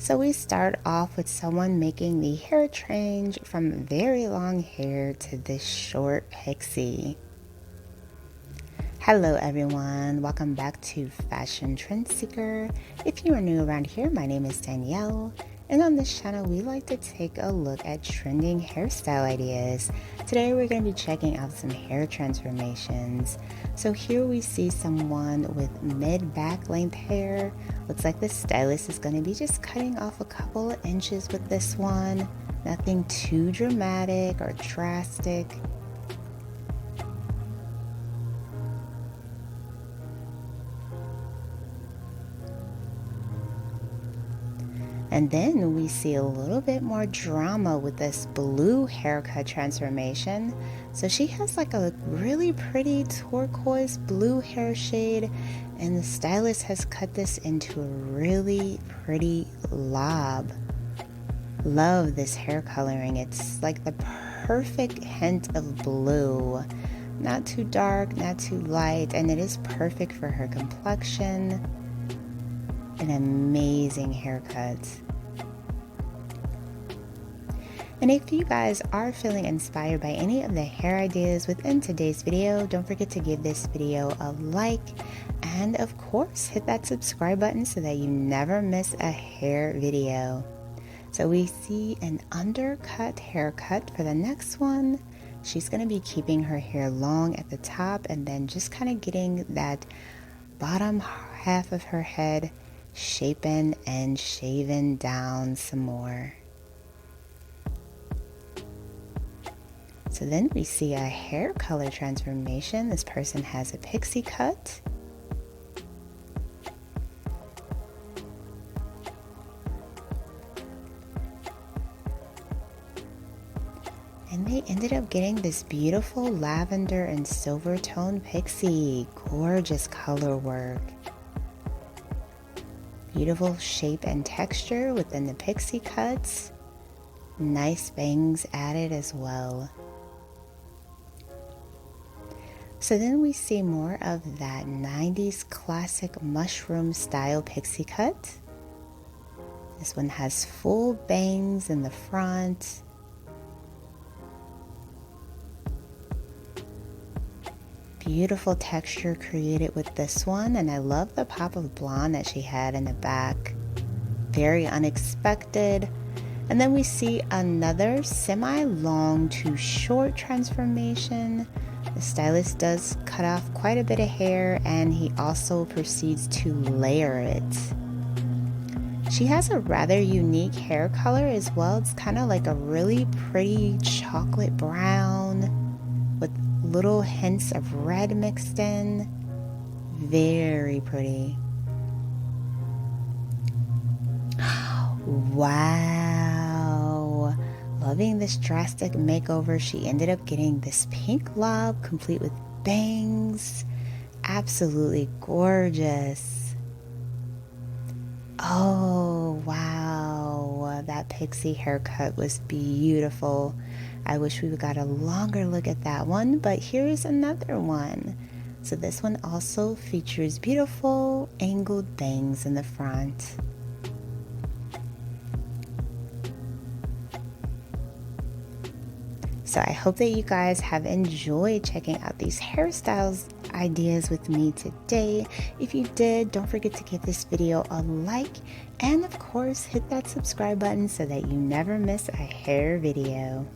So we start off with someone making the hair change from very long hair to this short pixie. Hello everyone, welcome back to Fashion Trend Seeker. If you are new around here, my name is Danielle, and on this channel we like to take a look at trending hairstyle ideas. Today we're going to be checking out some hair transformations. So here we see someone with mid-back length hair. Looks like the stylist is going to be just cutting off a couple of inches with this one. Nothing too dramatic or drastic. And then we see a little bit more drama with this blue haircut transformation. So she has like a really pretty turquoise blue hair shade, and the stylist has cut this into a really pretty lob. Love this hair coloring. It's like the perfect hint of blue. Not too dark, not too light, and it is perfect for her complexion. An amazing haircut. And if you guys are feeling inspired by any of the hair ideas within today's video, don't forget to give this video a like, and of course hit that subscribe button so that you never miss a hair video. So we see an undercut haircut for the next one. She's going to be keeping her hair long at the top and then just kind of getting that bottom half of her head shapen and shaven down some more. So then we see a hair color transformation. This person has a pixie cut. And they ended up getting this beautiful lavender and silver tone pixie. Gorgeous color work. Beautiful shape and texture within the pixie cuts. Nice bangs added as well. So then we see more of that 90s classic mushroom style pixie cut. This one has full bangs in the front. Beautiful texture created with this one, and I love the pop of blonde that she had in the back. Very unexpected. And then we see another semi-long to short transformation. The stylist does cut off quite a bit of hair, and he also proceeds to layer it. She has a rather unique hair color as well. It's kind of like a really pretty chocolate brown with little hints of red mixed in. Very pretty. Wow. Loving this drastic makeover. She ended up getting this pink lob complete with bangs. Absolutely gorgeous. Oh, wow. That pixie haircut was beautiful. I wish we got a longer look at that one, but here's another one. So this one also features beautiful angled bangs in the front. So I hope that you guys have enjoyed checking out these hairstyles ideas with me today. If you did, don't forget to give this video a like, and of course hit that subscribe button so that you never miss a hair video.